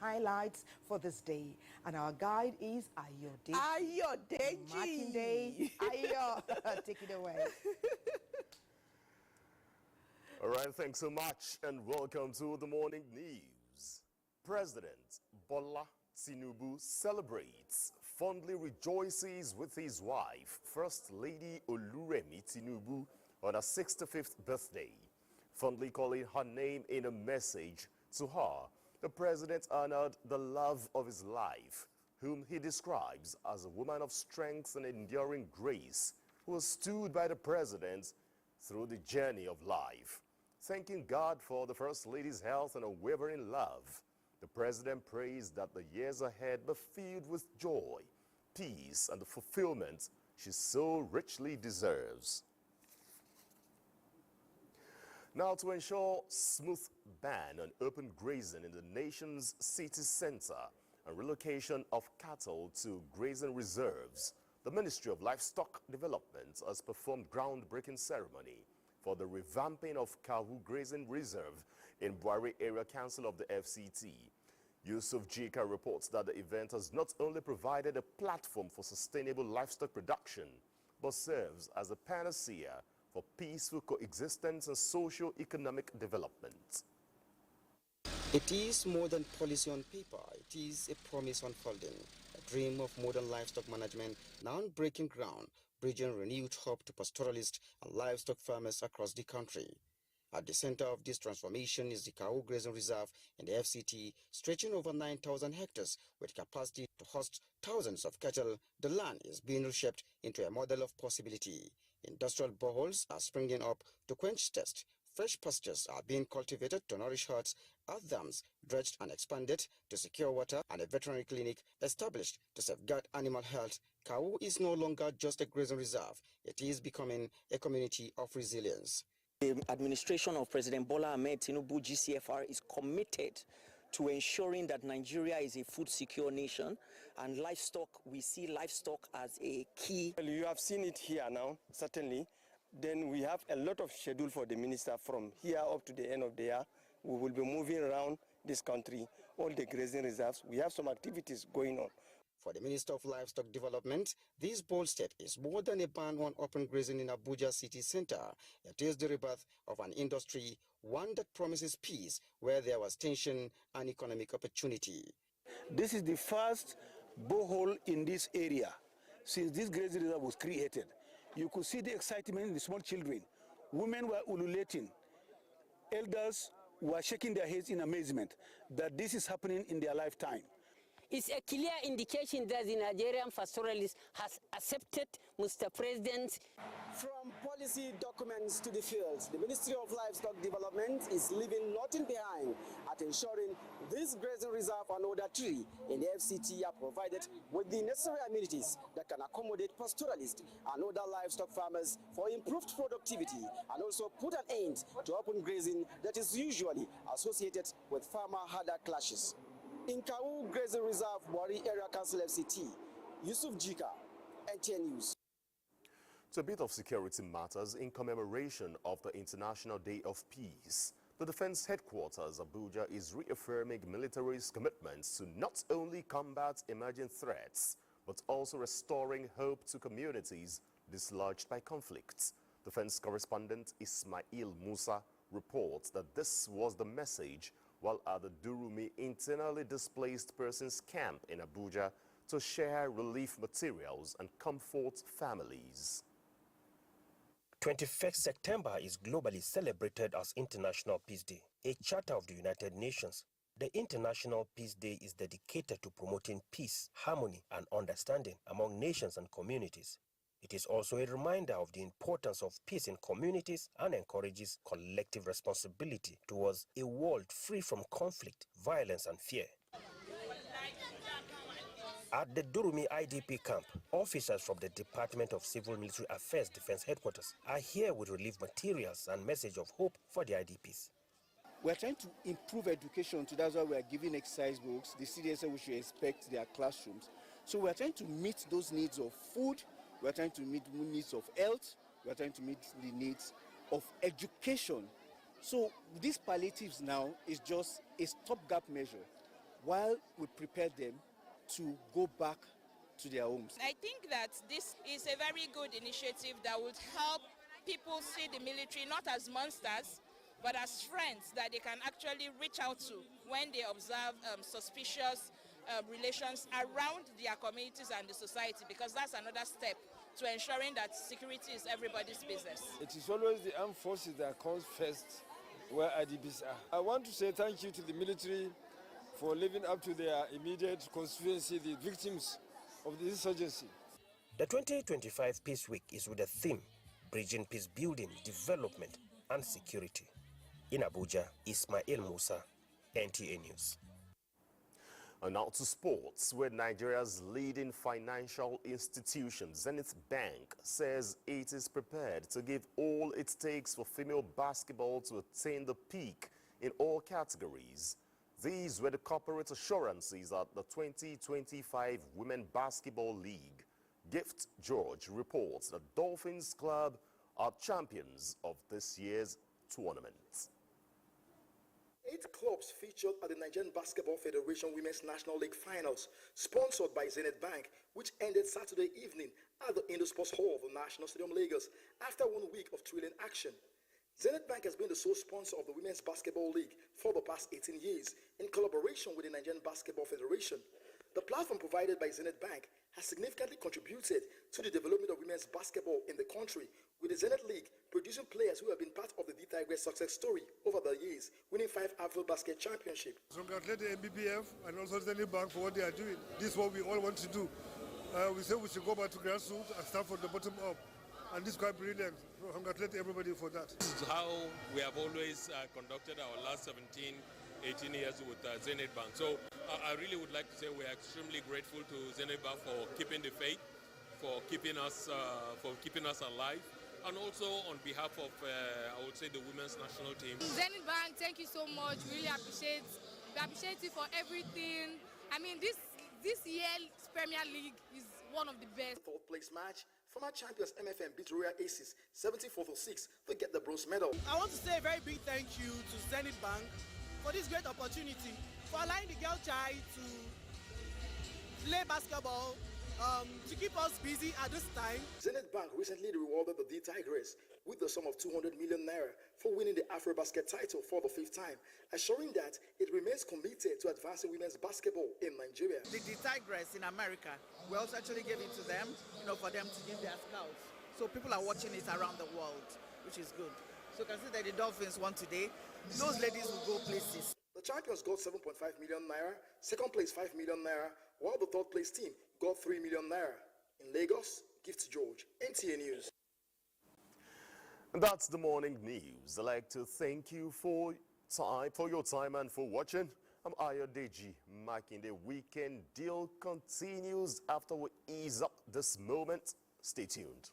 highlights for this day. And our guide is Ayodeji. Ayodeji. Makinde. Ayo. Take it away. All right, thanks so much and welcome to the morning news. President Bola Tinubu celebrates, fondly rejoices with his wife, First Lady Oluremi Tinubu, on her 65th birthday. Fondly calling her name in a message to her, the president honored the love of his life, whom he describes as a woman of strength and enduring grace, who has stood by the president through the journey of life. Thanking God for the First Lady's health and unwavering love, the president prays that the years ahead be filled with joy, peace, and the fulfillment she so richly deserves. Now, to ensure smooth ban on open grazing in the nation's city center and relocation of cattle to grazing reserves, the Ministry of Livestock Development has performed groundbreaking ceremony for the revamping of Kawu Grazing Reserve in Buari Area Council of the FCT. Yusuf Jika reports that the event has not only provided a platform for sustainable livestock production, but serves as a panacea for peaceful coexistence and socio-economic development. It is more than policy on paper. It is a promise unfolding, a dream of modern livestock management now breaking ground, bridging renewed hope to pastoralists and livestock farmers across the country. At the center of this transformation is the Kawu Grazing Reserve in the FCT, stretching over 9,000 hectares with capacity to host thousands of cattle. The land is being reshaped into a model of possibility. Industrial boreholes are springing up to quench thirst. Fresh pastures are being cultivated to nourish herds, earth dams dredged and expanded to secure water, and a veterinary clinic established to safeguard animal health. Kawu is no longer just a grazing reserve. It is becoming a community of resilience. The administration of President Bola Ahmed Tinubu GCFR is committed to ensuring that Nigeria is a food secure nation, and livestock, we see livestock as a key. Well, you have seen it here now, certainly. Then we have a lot of schedule for the minister from here up to the end of the year. We will be moving around this country, all the grazing reserves. We have some activities going on. For the Minister of Livestock Development, this bold step is more than a ban on open grazing in Abuja city center. It is the rebirth of an industry, one that promises peace where there was tension and economic opportunity. This is the first borehole in this area since this grazing reserve was created. You could see the excitement in the small children. Women were ululating. Elders were shaking their heads in amazement that this is happening in their lifetime. It's a clear indication that the Nigerian pastoralist has accepted Mr. President. From policy documents to the fields, the Ministry of Livestock Development is leaving nothing behind at ensuring this grazing reserve and other tree in the FCT are provided with the necessary amenities that can accommodate pastoralists and other livestock farmers for improved productivity, and also put an end to open grazing that is usually associated with farmer-herder clashes. In Kawu Grazing Reserve, Buari Area Council FCT, Yusuf Jika, NTA News. To a bit of security matters, in commemoration of the International Day of Peace, the Defense Headquarters Abuja is reaffirming military's commitments to not only combat emerging threats, but also restoring hope to communities dislodged by conflicts. Defense correspondent Ismail Musa reports that this was the message while at the Durumi internally displaced persons camp in Abuja to share relief materials and comfort families. 21st September is globally celebrated as International Peace Day, a charter of the United Nations. The International Peace Day is dedicated to promoting peace, harmony, and understanding among nations and communities. It is also a reminder of the importance of peace in communities and encourages collective responsibility towards a world free from conflict, violence, and fear. At the Durumi IDP camp, officers from the Department of Civil Military Affairs Defense Headquarters are here with relief materials and message of hope for the IDPs. We're trying to improve education, so that's why we're giving exercise books. The CDSA, we should expect their classrooms. So we're trying to meet those needs of food. We're trying to meet the needs of health. We're trying to meet the needs of education. So these palliatives now is just a stopgap measure. while we prepare them to go back to their homes. I think that this is a very good initiative that would help people see the military not as monsters, but as friends that they can actually reach out to when they observe suspicious relations around their communities and the society, because that's another step to ensuring that security is everybody's business. It is always the armed forces that comes first where IDPs are. I want to say thank you to the military for living up to their immediate constituency, the victims of the insurgency. The 2025 Peace Week is with the theme Bridging Peace Building, Development and Security. In Abuja, Ismail Musa, NTA News. And now to sports, where Nigeria's leading financial institution, Zenith Bank, says it is prepared to give all it takes for female basketball to attain the peak in all categories. These were the corporate assurances at the 2025 Women Basketball League. Gift George reports that Dolphins Club are champions of this year's tournament. 8 clubs featured at the Nigerian Basketball Federation Women's National League Finals, sponsored by Zenith Bank, which ended Saturday evening at the Indo Sports Hall of the National Stadium, Lagos, after 1 week of thrilling action. Zenith Bank has been the sole sponsor of the Women's Basketball League for the past 18 years, in collaboration with the Nigerian Basketball Federation. The platform provided by Zenith Bank has significantly contributed to the development of women's basketball in the country, with the Zenith League producing players who have been part of the D-Tigers' success story over the years, winning 5 Afro-Basket championships. Congratulate the MBBF and also Zenith Bank for what they are doing. This is what we all want to do. We say we should go back to grassroots and start from the bottom up. And this is quite brilliant. Congratulate everybody for that. This is how we have always conducted our last 17, 18 years with Zenith Bank. So I really would like to say we are extremely grateful to Zenith Bank for keeping the faith, for keeping us alive, and also on behalf of, I would say, the women's national team. Zenith Bank, thank you so much. We really appreciate you for everything. I mean, this year's Premier League is one of the best. 4th place match, former champions MFM beat Royal Aces 74-6 to get the bronze medal. I want to say a very big thank you to Zenith Bank for this great opportunity, for allowing the girl child to play basketball, to keep us busy at this time. Zenith Bank recently rewarded the D-Tigers with the sum of 200 million naira for winning the Afro-Basket title for the 5th time, assuring that it remains committed to advancing women's basketball in Nigeria. The D-Tigers in America, we also actually gave it to them, for them to give their scouts. So people are watching it around the world, which is good. So you can see that the Dolphins won today. Those ladies will go places. The champions got 7.5 million naira, 2nd place 5 million naira, while the 3rd place team got 3 million naira. In Lagos, Gift George, NTA News. And that's the morning news. I'd like to thank you for your time and for watching. I'm Ayodeji Makinde. Weekend Deal continues after we ease up this moment. Stay tuned.